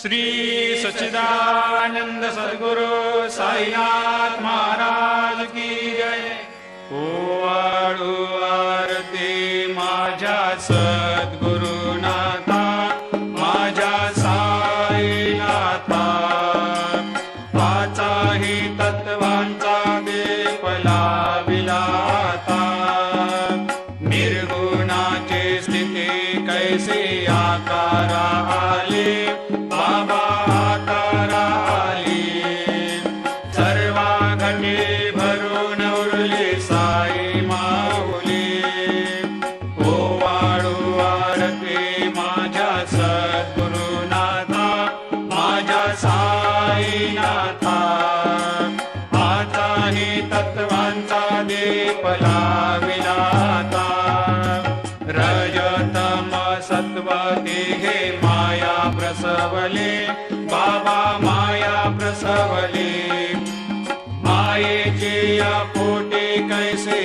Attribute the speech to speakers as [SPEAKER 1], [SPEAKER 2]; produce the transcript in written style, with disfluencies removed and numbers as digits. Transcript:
[SPEAKER 1] श्री सच्चिदानंद सद्गुरु साईनाथ महाराज की जय। ओवाळू आरती माझ्या सद्गुरुनाथा, माझ्या साईनाथा, पाचाही तत्वांचा दीप लाविला आता। निर्गुणाची स्थिती कैसे आकारा आले, बाबा आकारा आले। सर्वा घटे भरून उरले साई माऊली। ओवाळू आरती माझ्या सद्गुरुनाथा, माझ्या साईनाथा, आताही तत्वांचा दीप लाविला आता। रजतम सत्व तिघे माया प्रसवले, बाबा माया प्रसवले। मायेची या पोटी कैसे